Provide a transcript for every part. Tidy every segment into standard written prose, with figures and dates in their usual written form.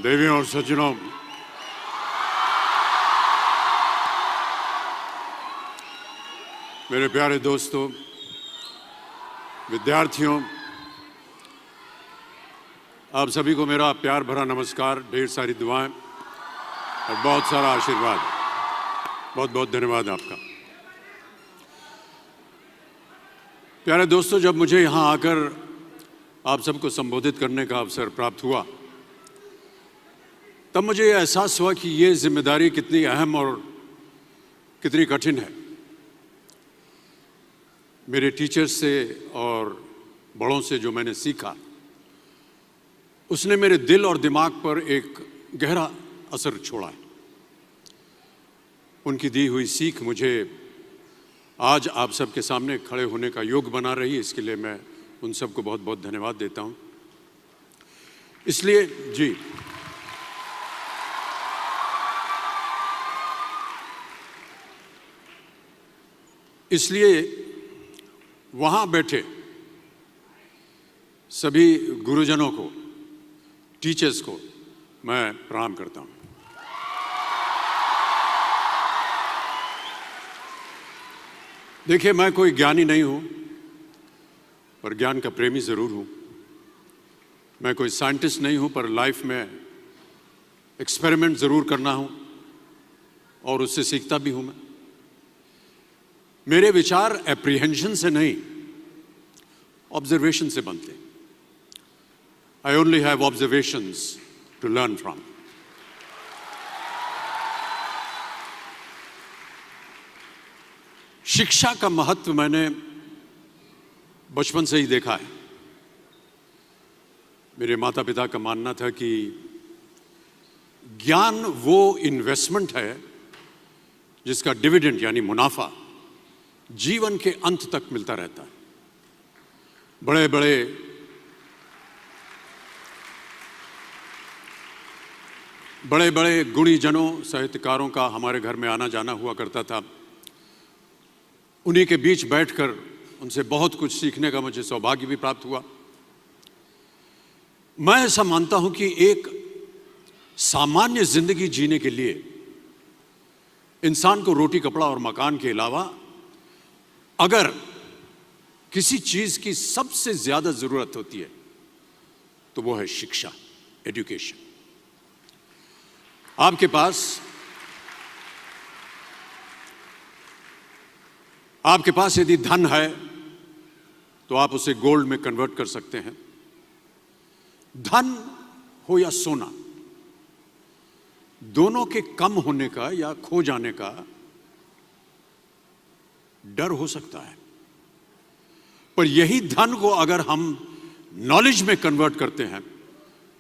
देवियों और सज्जनों, मेरे प्यारे दोस्तों, विद्यार्थियों, आप सभी को मेरा प्यार भरा नमस्कार, ढेर सारी दुआएं और बहुत सारा आशीर्वाद। बहुत बहुत धन्यवाद आपका। प्यारे दोस्तों, जब मुझे यहाँ आकर आप सबको संबोधित करने का अवसर प्राप्त हुआ, तब मुझे यह एहसास हुआ कि ये जिम्मेदारी कितनी अहम और कितनी कठिन है। मेरे टीचर्स से और बड़ों से जो मैंने सीखा, उसने मेरे दिल और दिमाग पर एक गहरा असर छोड़ा है। उनकी दी हुई सीख मुझे आज आप सबके सामने खड़े होने का योग बना रही है। इसके लिए मैं उन सबको बहुत बहुत धन्यवाद देता हूँ। इसलिए वहाँ बैठे सभी गुरुजनों को, टीचर्स को मैं प्रणाम करता हूँ। देखिए, मैं कोई ज्ञानी नहीं हूँ, पर ज्ञान का प्रेमी ज़रूर हूँ। मैं कोई साइंटिस्ट नहीं हूँ, पर लाइफ में एक्सपेरिमेंट ज़रूर करना हूँ और उससे सीखता भी हूँ। मेरे विचार एप्रीहेंशन से नहीं, ऑब्जर्वेशन से बनते। I only have observations to learn from. शिक्षा का महत्व मैंने बचपन से ही देखा है। मेरे माता पिता का मानना था कि ज्ञान वो इन्वेस्टमेंट है जिसका डिविडेंड यानी मुनाफा जीवन के अंत तक मिलता रहता है। बड़े बड़े गुणीजनों, साहित्यकारों का हमारे घर में आना जाना हुआ करता था। उन्हीं के बीच बैठकर उनसे बहुत कुछ सीखने का मुझे सौभाग्य भी प्राप्त हुआ। मैं ऐसा मानता हूं कि एक सामान्य जिंदगी जीने के लिए इंसान को रोटी, कपड़ा और मकान के अलावा अगर किसी चीज की सबसे ज्यादा जरूरत होती है तो वो है शिक्षा, एजुकेशन। आपके पास यदि धन है तो आप उसे गोल्ड में कन्वर्ट कर सकते हैं। धन हो या सोना, दोनों के कम होने का या खो जाने का डर हो सकता है, पर यही धन को अगर हम नॉलेज में कन्वर्ट करते हैं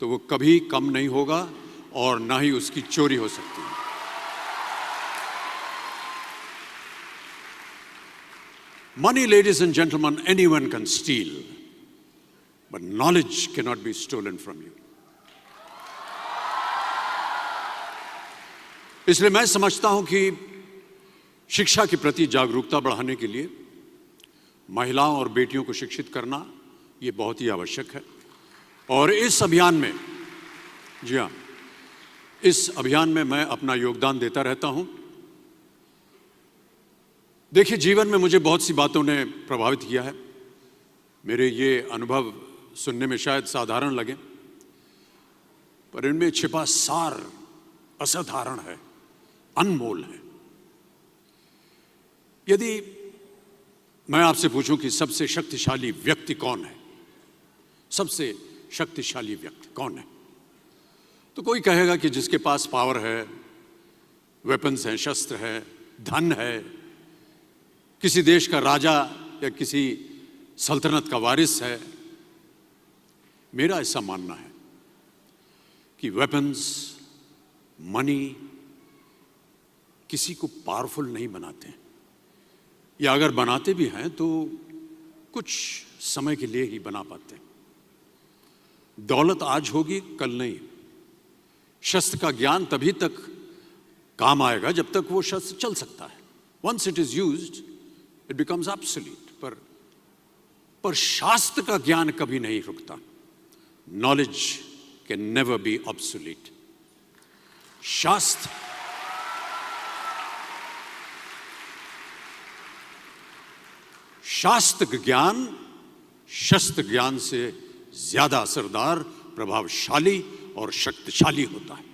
तो वो कभी कम नहीं होगा और ना ही उसकी चोरी हो सकती है। Money, ladies and gentlemen, anyone can steal, but knowledge cannot be stolen from you. इसलिए मैं समझता हूं कि शिक्षा के प्रति जागरूकता बढ़ाने के लिए महिलाओं और बेटियों को शिक्षित करना ये बहुत ही आवश्यक है। और इस अभियान में, जी हाँ, इस अभियान में मैं अपना योगदान देता रहता हूं। देखिए, जीवन में मुझे बहुत सी बातों ने प्रभावित किया है। मेरे ये अनुभव सुनने में शायद साधारण लगे, पर इनमें छिपा सार असाधारण है, अनमोल है। यदि मैं आपसे पूछूं कि सबसे शक्तिशाली व्यक्ति कौन है, सबसे शक्तिशाली व्यक्ति कौन है, तो कोई कहेगा कि जिसके पास पावर है, वेपन्स हैं, शस्त्र है, धन है, किसी देश का राजा या किसी सल्तनत का वारिस है। मेरा ऐसा मानना है कि वेपन्स, मनी, किसी को पावरफुल नहीं बनाते हैं, या अगर बनाते भी हैं तो कुछ समय के लिए ही बना पाते हैं। दौलत आज होगी, कल नहीं। शस्त्र का ज्ञान तभी तक काम आएगा जब तक वो शस्त्र चल सकता है। Once it is used it becomes obsolete. पर शास्त्र का ज्ञान कभी नहीं रुकता। Knowledge can never be obsolete. शास्त्र ज्ञान शस्त्र ज्ञान से ज्यादा असरदार, प्रभावशाली और शक्तिशाली होता है।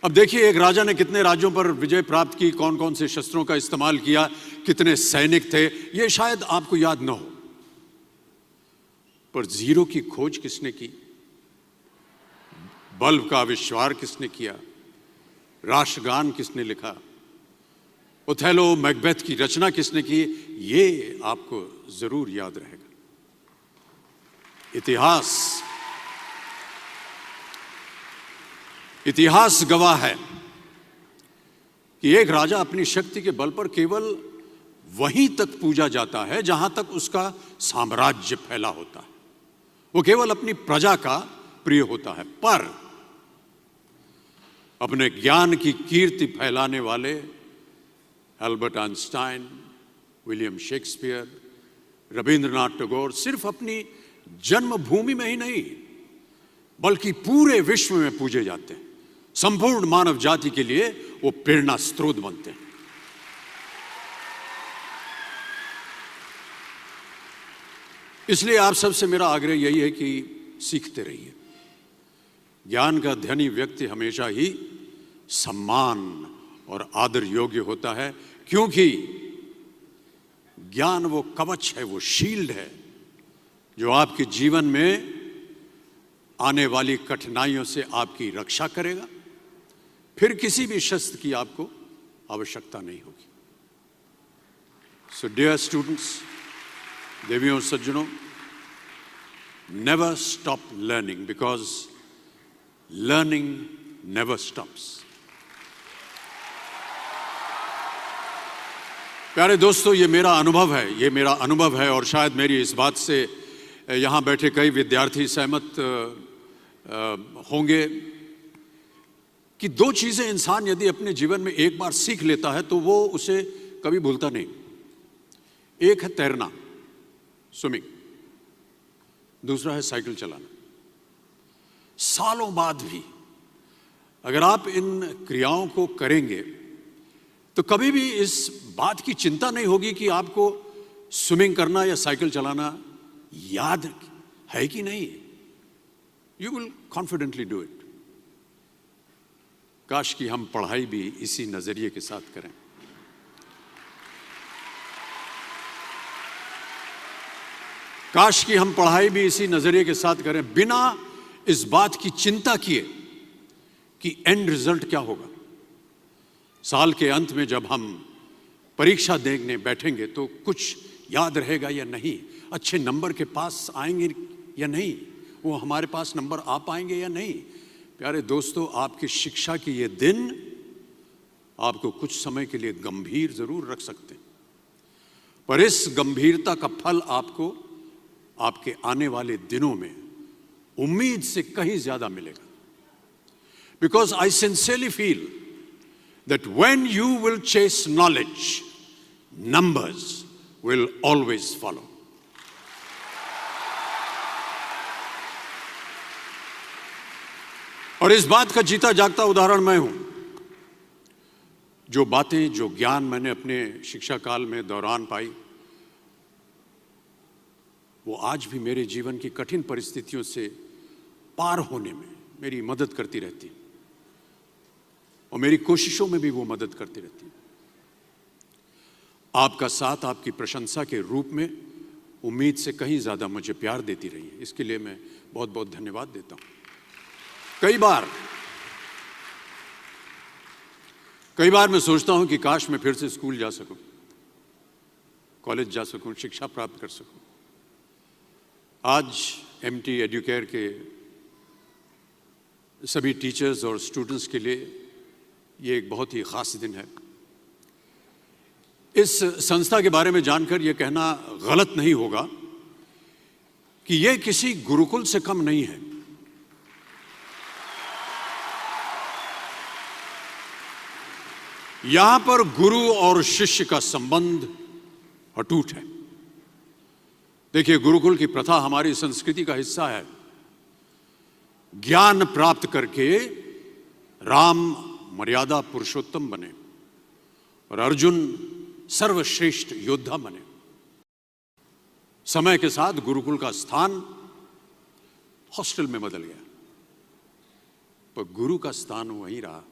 अब देखिए, एक राजा ने कितने राज्यों पर विजय प्राप्त की, कौन कौन से शस्त्रों का इस्तेमाल किया, कितने सैनिक थे, यह शायद आपको याद न हो। पर जीरो की खोज किसने की, बल्ब का आविष्कार किसने किया, राष्ट्रगान किसने लिखा, ओथेलो मैकबेथ की रचना किसने की, ये आपको जरूर याद रहेगा। इतिहास गवाह है कि एक राजा अपनी शक्ति के बल पर केवल वहीं तक पूजा जाता है जहां तक उसका साम्राज्य फैला होता है। वो केवल अपनी प्रजा का प्रिय होता है। पर अपने ज्ञान की कीर्ति फैलाने वाले Albert Einstein, William Shakespeare, Rabindranath Tagore सिर्फ अपनी जन्मभूमि में ही नहीं बल्कि पूरे विश्व में पूजे जाते हैं। संपूर्ण मानव जाति के लिए वो प्रेरणा स्रोत बनते हैं। इसलिए आप सबसे मेरा आग्रह यही है कि सीखते रहिए। ज्ञान का धनी व्यक्ति हमेशा ही सम्मान और आदर योग्य होता है, क्योंकि ज्ञान वो कवच है, वो शील्ड है जो आपके जीवन में आने वाली कठिनाइयों से आपकी रक्षा करेगा। फिर किसी भी शस्त्र की आपको आवश्यकता नहीं होगी। सो डियर स्टूडेंट्स, देवियों सज्जनों, never stop learning because learning never stops. प्यारे दोस्तों, ये मेरा अनुभव है और शायद मेरी इस बात से यहाँ बैठे कई विद्यार्थी सहमत होंगे कि दो चीजें इंसान यदि अपने जीवन में एक बार सीख लेता है तो वो उसे कभी भूलता नहीं। एक है तैरना, स्विमिंग, दूसरा है साइकिल चलाना। सालों बाद भी अगर आप इन क्रियाओं को करेंगे तो कभी भी इस बात की चिंता नहीं होगी कि आपको स्विमिंग करना या साइकिल चलाना याद है कि नहीं। You will confidently do it. काश कि हम पढ़ाई भी इसी नजरिए के साथ करें। काश कि हम पढ़ाई भी इसी नजरिए के साथ करें, बिना इस बात की चिंता किए कि एंड रिजल्ट क्या होगा। साल के अंत में जब हम परीक्षा देने बैठेंगे तो कुछ याद रहेगा या नहीं, अच्छे नंबर के पास आएंगे या नहीं, वो हमारे पास नंबर आ पाएंगे या नहीं। प्यारे दोस्तों, आपकी शिक्षा के ये दिन आपको कुछ समय के लिए गंभीर जरूर रख सकते हैं, पर इस गंभीरता का फल आपको आपके आने वाले दिनों में उम्मीद से कहीं ज्यादा मिलेगा। Because I sincerely feel that when you will chase knowledge, numbers will always follow. और इस बात का जीता जागता उदाहरण मैं हूं। जो बातें, जो ज्ञान मैंने अपने शिक्षा काल में दौरान पाई, वो आज भी मेरे जीवन की कठिन परिस्थितियों से पार होने में मेरी मदद करती रहती है और मेरी कोशिशों में भी वो मदद करती रहती है। आपका साथ, आपकी प्रशंसा के रूप में उम्मीद से कहीं ज्यादा मुझे प्यार देती रही है। इसके लिए मैं बहुत बहुत धन्यवाद देता हूं। कई बार मैं सोचता हूं कि काश मैं फिर से स्कूल जा सकूं, कॉलेज जा सकूं, शिक्षा प्राप्त कर सकूं। आज एमटी एडुकेयर के सभी टीचर्स और स्टूडेंट्स के लिए ये एक बहुत ही ख़ास दिन है। इस संस्था के बारे में जानकर यह कहना गलत नहीं होगा कि यह किसी गुरुकुल से कम नहीं है। यहां पर गुरु और शिष्य का संबंध अटूट है। देखिए, गुरुकुल की प्रथा हमारी संस्कृति का हिस्सा है। ज्ञान प्राप्त करके राम मर्यादा पुरुषोत्तम बने और अर्जुन सर्वश्रेष्ठ योद्धा बने। समय के साथ गुरुकुल का स्थान हॉस्टल में बदल गया, पर गुरु का स्थान वहीं रहा,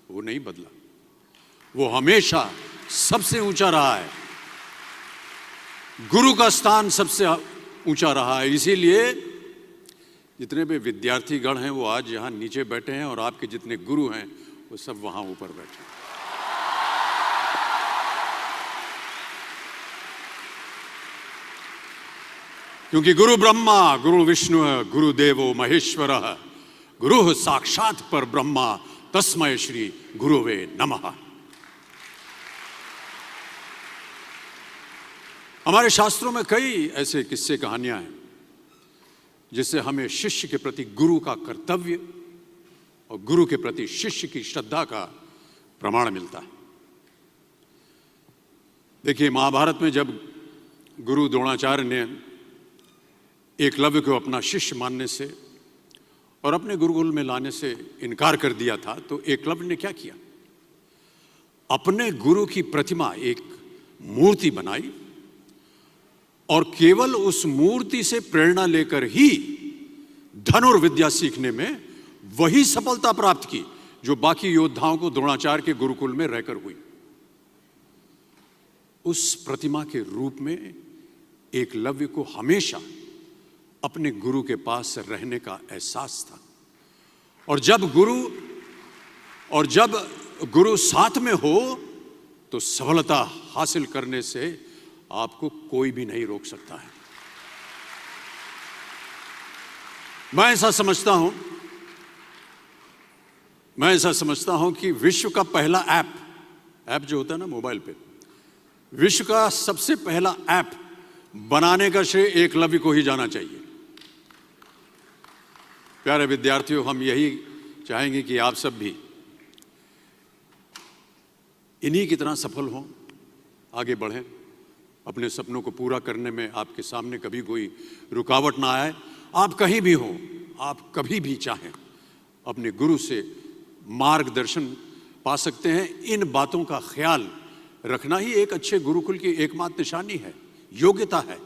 वो नहीं बदला। वो हमेशा सबसे ऊंचा रहा है। गुरु का स्थान सबसे ऊंचा रहा है। इसीलिए जितने भी विद्यार्थीगण हैं वो आज यहां नीचे बैठे हैं और आपके जितने गुरु हैं वो सब वहां ऊपर बैठे हैं। क्योंकि गुरु ब्रह्मा गुरु विष्णु गुरु देवो महेश्वर गुरु साक्षात पर ब्रह्मा तस्मै श्री गुरुवे नमः। हमारे शास्त्रों में कई ऐसे किस्से कहानियां हैं जिससे हमें शिष्य के प्रति गुरु का कर्तव्य और गुरु के प्रति शिष्य की श्रद्धा का प्रमाण मिलता है। देखिए, महाभारत में जब गुरु द्रोणाचार्य ने एकलव्य को अपना शिष्य मानने से और अपने गुरुकुल में लाने से इनकार कर दिया था, तो एकलव्य ने क्या किया? अपने गुरु की प्रतिमा, एक मूर्ति बनाई और केवल उस मूर्ति से प्रेरणा लेकर ही धनुर्विद्या सीखने में वही सफलता प्राप्त की जो बाकी योद्धाओं को द्रोणाचार्य के गुरुकुल में रहकर हुई। उस प्रतिमा के रूप में एकलव्य को हमेशा अपने गुरु के पास रहने का एहसास था। और जब गुरु साथ में हो तो सफलता हासिल करने से आपको कोई भी नहीं रोक सकता है। मैं ऐसा समझता हूं कि विश्व का पहला ऐप जो होता है ना मोबाइल पे, विश्व का सबसे पहला ऐप बनाने का श्रेय एकलव्य को ही जाना चाहिए। प्यारे विद्यार्थियों, हम यही चाहेंगे कि आप सब भी इन्हीं की तरह सफल हों, आगे बढ़ें, अपने सपनों को पूरा करने में आपके सामने कभी कोई रुकावट ना आए। आप कहीं भी हो, आप कभी भी चाहें अपने गुरु से मार्गदर्शन पा सकते हैं। इन बातों का ख्याल रखना ही एक अच्छे गुरुकुल की एकमात्र निशानी है, योग्यता है।